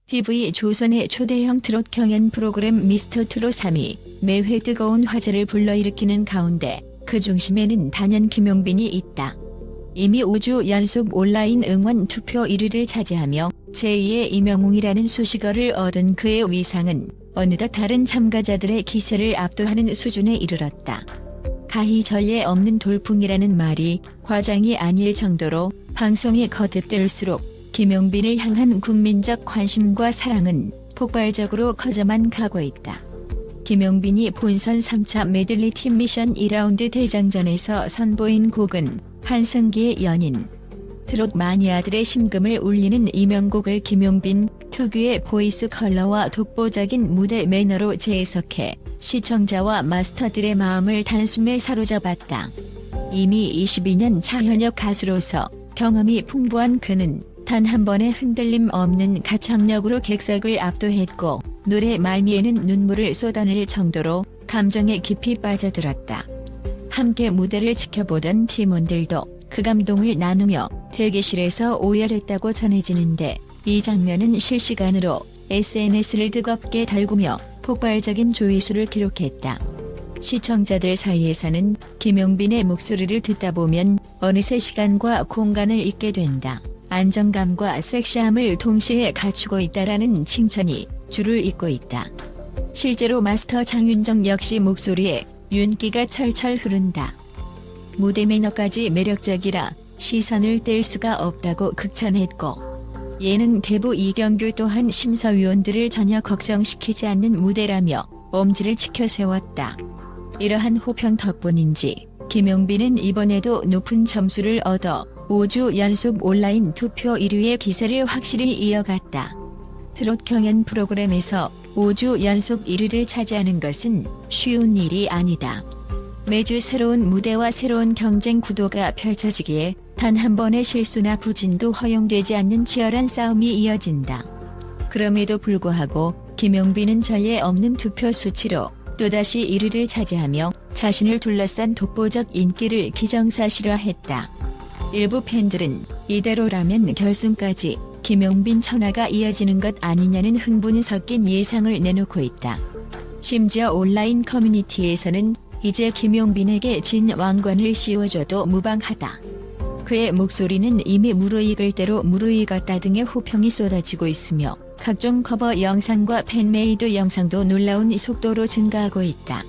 TV 조선의 초대형 트롯 경연 프로그램 미스터 트롯 3이 매회 뜨거운 화제를 불러일으키는 가운데 그 중심에는 단연 김용빈이 있다. 이미 5주 연속 온라인 응원 투표 1위를 차지하며 제2의 이명웅이라는 수식어를 얻은 그의 위상은 어느덧 다른 참가자들의 기세를 압도하는 수준에 이르렀다. 가히 전례 없는 돌풍이라는 말이 과장이 아닐 정도로 방송이 거듭될수록 김용빈을 향한 국민적 관심과 사랑은 폭발적으로 커져만 가고 있다. 김용빈이 본선 3차 메들리 팀 미션 2라운드 대장전에서 선보인 곡은 한승기의 연인. 트롯 마니아들의 심금을 울리는 이 명곡을 김용빈 특유의 보이스 컬러와 독보적인 무대 매너로 재해석해 시청자와 마스터들의 마음을 단숨에 사로잡았다. 이미 22년 차 현역 가수로서 경험이 풍부한 그는 단 한 번의 흔들림 없는 가창력으로 객석을 압도했고 노래 말미에는 눈물을 쏟아낼 정도로 감정에 깊이 빠져들었다. 함께 무대를 지켜보던 팀원들도 그 감동을 나누며 대기실에서 오열했다고 전해지는데 이 장면은 실시간으로 SNS를 뜨겁게 달구며 폭발적인 조회수를 기록했다. 시청자들 사이에서는 김용빈의 목소리를 듣다 보면 어느새 시간과 공간을 잊게 된다. 안정감과 섹시함을 동시에 갖추고 있다라는 칭찬이 줄을 잇고 있다. 실제로 마스터 장윤정 역시 목소리에 윤기가 철철 흐른다. 무대 매너까지 매력적이라 시선을 뗄 수가 없다고 극찬했고 예능 대부 이경규 또한 심사위원들을 전혀 걱정시키지 않는 무대라며 엄지를 치켜 세웠다. 이러한 호평 덕분인지 김용빈은 이번에도 높은 점수를 얻어 5주 연속 온라인 투표 1위의 기세를 확실히 이어갔다. 트롯 경연 프로그램에서 5주 연속 1위를 차지하는 것은 쉬운 일이 아니다. 매주 새로운 무대와 새로운 경쟁 구도가 펼쳐지기에 단 한 번의 실수나 부진도 허용되지 않는 치열한 싸움이 이어진다. 그럼에도 불구하고 김용빈은 전례 없는 투표 수치로 또다시 1위를 차지하며 자신을 둘러싼 독보적 인기를 기정사실화했다. 일부 팬들은 이대로라면 결승까지 김용빈 천하가 이어지는 것 아니냐는 흥분 섞인 예상을 내놓고 있다. 심지어 온라인 커뮤니티에서는 이제 김용빈에게 진 왕관을 씌워줘도 무방하다. 그의 목소리는 이미 무르익을 대로 무르익었다 등의 호평이 쏟아지고 있으며 각종 커버 영상과 팬메이드 영상도 놀라운 속도로 증가하고 있다.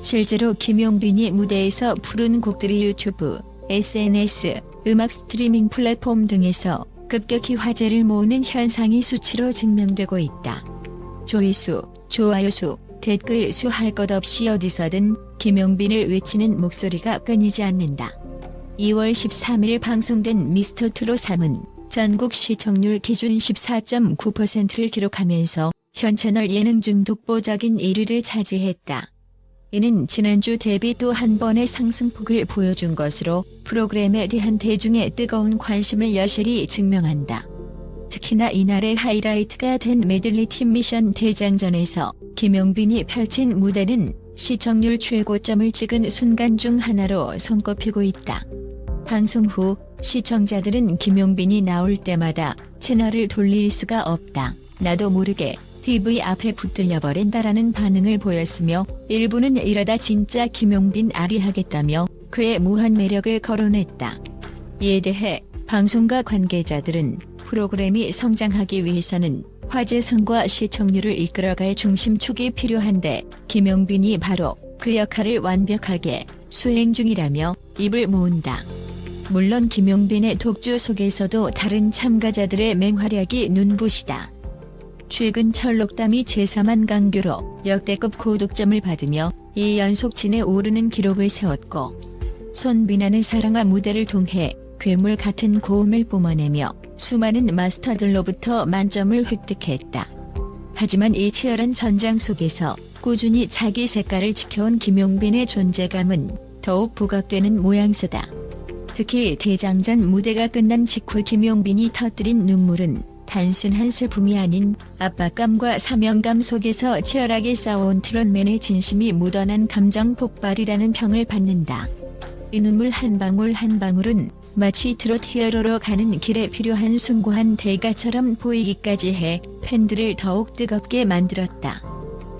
실제로 김용빈이 무대에서 부른 곡들이 유튜브, SNS, 음악 스트리밍 플랫폼 등에서 급격히 화제를 모으는 현상이 수치로 증명되고 있다. 조회수, 좋아요 수, 댓글 수 할 것 없이 어디서든 김용빈을 외치는 목소리가 끊이지 않는다. 2월 13일 방송된 미스터 트롯 3은 전국 시청률 기준 14.9%를 기록하면서 현 채널 예능 중 독보적인 1위를 차지했다. 이는 지난주 대비 또 한 번의 상승폭을 보여준 것으로 프로그램에 대한 대중의 뜨거운 관심을 여실히 증명한다. 특히나 이날의 하이라이트가 된 메들리 팀 미션 대장전에서 김용빈이 펼친 무대는 시청률 최고점을 찍은 순간 중 하나로 손꼽히고 있다. 방송 후 시청자들은 김용빈이 나올 때마다 채널을 돌릴 수가 없다. 나도 모르게 TV 앞에 붙들려버린다라는 반응을 보였으며 일부는 이러다 진짜 김용빈 아리하겠다며 그의 무한 매력을 거론했다. 이에 대해 방송가 관계자들은 프로그램이 성장하기 위해서는 화제성과 시청률을 이끌어갈 중심축이 필요한데 김용빈이 바로 그 역할을 완벽하게 수행 중이라며 입을 모은다. 물론 김용빈의 독주 속에서도 다른 참가자들의 맹활약이 눈부시다. 최근 철록담이 제3한 강규로 역대급 고득점을 받으며 2연속 진에 오르는 기록을 세웠고 손비나는 사랑아 무대를 통해 괴물 같은 고음을 뿜어내며 수많은 마스터들로부터 만점을 획득했다. 하지만 이 치열한 전장 속에서 꾸준히 자기 색깔을 지켜온 김용빈의 존재감은 더욱 부각되는 모양새다. 특히 대장전 무대가 끝난 직후 김용빈이 터뜨린 눈물은 단순한 슬픔이 아닌 압박감과 사명감 속에서 치열하게 싸워온 트롯맨의 진심이 묻어난 감정 폭발이라는 평을 받는다. 이 눈물 한 방울 한 방울은 마치 트롯 히어로로 가는 길에 필요한 숭고한 대가처럼 보이기까지 해 팬들을 더욱 뜨겁게 만들었다.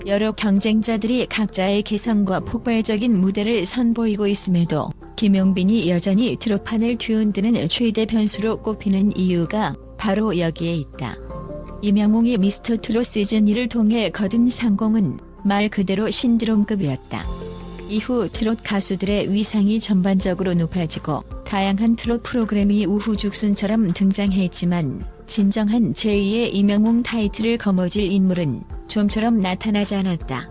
여러 경쟁자들이 각자의 개성과 폭발적인 무대를 선보이고 있음에도 김용빈이 여전히 트롯판을 뒤흔드는 최대 변수로 꼽히는 이유가 바로 여기에 있다. 임영웅이 미스터트롯 시즌2를 통해 거둔 상공은 말 그대로 신드롬급이었다. 이후 트롯 가수들의 위상이 전반적으로 높아지고 다양한 트롯 프로그램이 우후죽순처럼 등장했지만 진정한 제2의 임영웅 타이틀을 거머쥘 인물은 좀처럼 나타나지 않았다.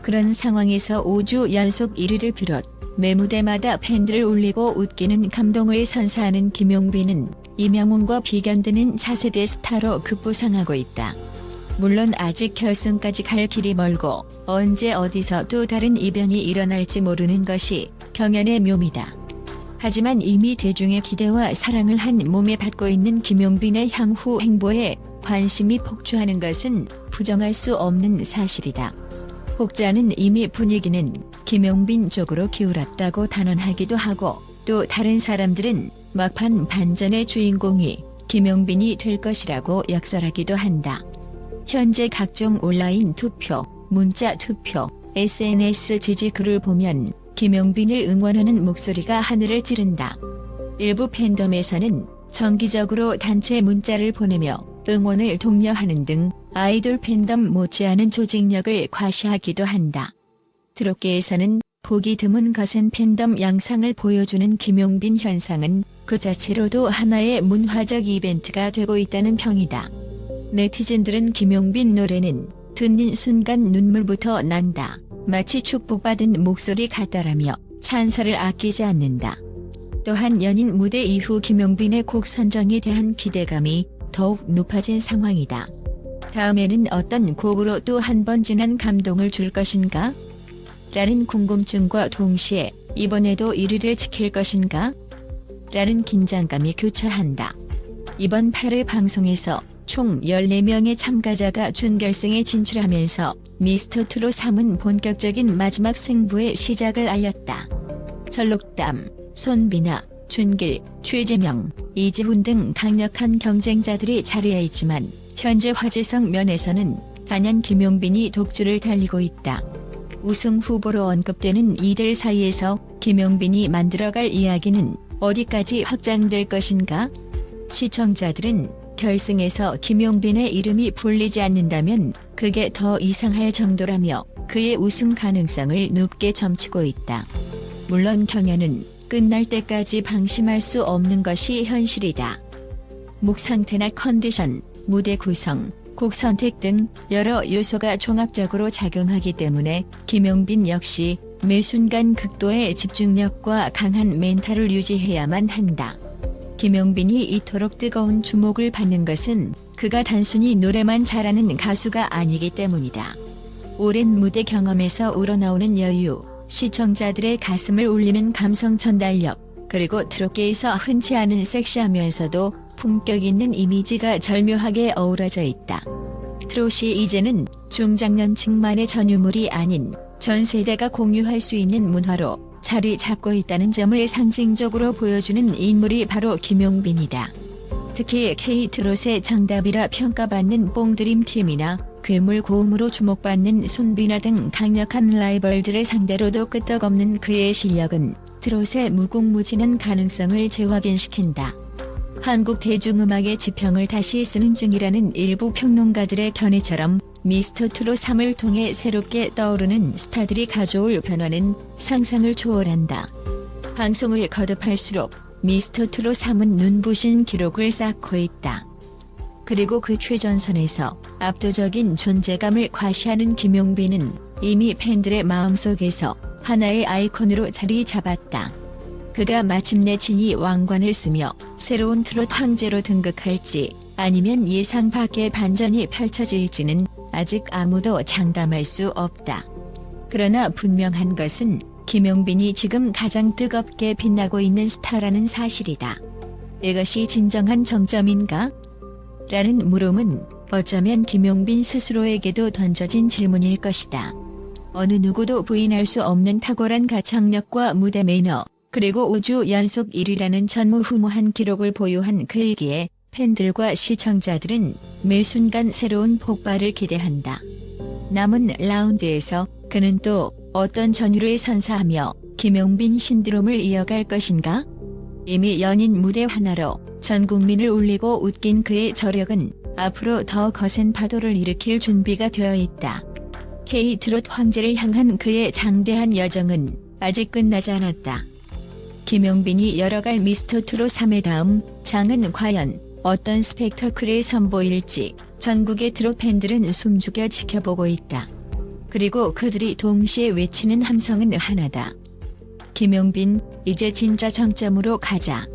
그런 상황에서 5주 연속 1위를 비롯 매 무대마다 팬들을 울리고 웃기는 감동을 선사하는 김용빈은 임영웅과 비견되는 차세대 스타로 급부상하고 있다. 물론 아직 결승까지 갈 길이 멀고 언제 어디서 또 다른 이변이 일어날지 모르는 것이 경연의 묘미다. 하지만 이미 대중의 기대와 사랑을 한 몸에 받고 있는 김용빈의 향후 행보에 관심이 폭주하는 것은 부정할 수 없는 사실이다. 혹자는 이미 분위기는 김용빈 쪽으로 기울었다고 단언하기도 하고 또 다른 사람들은 막판 반전의 주인공이 김용빈이 될 것이라고 역설하기도 한다. 현재 각종 온라인 투표, 문자 투표, SNS 지지글을 보면 김용빈을 응원하는 목소리가 하늘을 찌른다. 일부 팬덤에서는 정기적으로 단체 문자를 보내며 응원을 독려하는 등 아이돌 팬덤 못지않은 조직력을 과시하기도 한다. 트롯계에서는 보기 드문 거센 팬덤 양상을 보여주는 김용빈 현상은 그 자체로도 하나의 문화적 이벤트가 되고 있다는 평이다. 네티즌들은 김용빈 노래는 듣는 순간 눈물부터 난다. 마치 축복받은 목소리 같다라며 찬사를 아끼지 않는다. 또한 연인 무대 이후 김용빈의 곡 선정에 대한 기대감이 더욱 높아진 상황이다. 다음에는 어떤 곡으로 또 한 번 진한 감동을 줄 것인가? 라는 궁금증과 동시에 이번에도 1위를 지킬 것인가? 라는 긴장감이 교차한다. 이번 8회 방송에서 총 14명의 참가자가 준결승에 진출하면서 미스터트롯 3은 본격적인 마지막 승부의 시작을 알렸다. 철록담, 손비나, 준길, 최재명, 이지훈 등 강력한 경쟁자들이 자리에 있지만 현재 화제성 면에서는 단연 김용빈이 독주를 달리고 있다. 우승 후보로 언급되는 이들 사이에서 김용빈이 만들어갈 이야기는 어디까지 확장될 것인가? 시청자들은 결승에서 김용빈의 이름이 불리지 않는다면 그게 더 이상할 정도라며 그의 우승 가능성을 높게 점치고 있다. 물론 경연은 끝날 때까지 방심할 수 없는 것이 현실이다. 목 상태나 컨디션, 무대 구성, 곡 선택 등 여러 요소가 종합적으로 작용하기 때문에 김용빈 역시 매 순간 극도의 집중력과 강한 멘탈을 유지해야만 한다. 김용빈이 이토록 뜨거운 주목을 받는 것은 그가 단순히 노래만 잘하는 가수가 아니기 때문이다. 오랜 무대 경험에서 우러나오는 여유, 시청자들의 가슴을 울리는 감성 전달력, 그리고 트롯계에서 흔치 않은 섹시하면서도 품격 있는 이미지가 절묘하게 어우러져 있다. 트롯이 이제는 중장년층만의 전유물이 아닌 전 세대가 공유할 수 있는 문화로 자리 잡고 있다는 점을 상징적으로 보여주는 인물이 바로 김용빈이다. 특히 K-트롯의 정답이라 평가받는 뽕드림팀이나 괴물 고음으로 주목받는 손비나 등 강력한 라이벌들을 상대로도 끄떡없는 그의 실력은 트롯의 무궁무진한 가능성을 재확인시킨다. 한국 대중음악의 지평을 다시 쓰는 중이라는 일부 평론가들의 견해처럼 미스터트롯 3을 통해 새롭게 떠오르는 스타들이 가져올 변화는 상상을 초월한다. 방송을 거듭할수록 미스터트롯 3은 눈부신 기록을 쌓고 있다. 그리고 그 최전선에서 압도적인 존재감을 과시하는 김용빈은 이미 팬들의 마음속에서 하나의 아이콘으로 자리 잡았다. 그가 마침내 진이 왕관을 쓰며 새로운 트롯 황제로 등극할지 아니면 예상 밖의 반전이 펼쳐질지는 아직 아무도 장담할 수 없다. 그러나 분명한 것은 김용빈이 지금 가장 뜨겁게 빛나고 있는 스타라는 사실이다. 이것이 진정한 정점인가? 라는 물음은 어쩌면 김용빈 스스로에게도 던져진 질문일 것이다. 어느 누구도 부인할 수 없는 탁월한 가창력과 무대 매너, 그리고 5주 연속 1위라는 전무후무한 기록을 보유한 그에게 팬들과 시청자들은 매 순간 새로운 폭발을 기대한다. 남은 라운드에서 그는 또 어떤 전율을 선사하며 김용빈 신드롬을 이어갈 것인가? 이미 연인 무대 하나로 전 국민을 울리고 웃긴 그의 저력은 앞으로 더 거센 파도를 일으킬 준비가 되어 있다. K-트롯 황제를 향한 그의 장대한 여정은 아직 끝나지 않았다. 김용빈이 열어갈 미스터트롯 3의 다음 장은 과연 어떤 스펙터클을 선보일지 전국의 트롯 팬들은 숨죽여 지켜보고 있다. 그리고 그들이 동시에 외치는 함성은 하나다. 김용빈, 이제 진짜 정점으로 가자.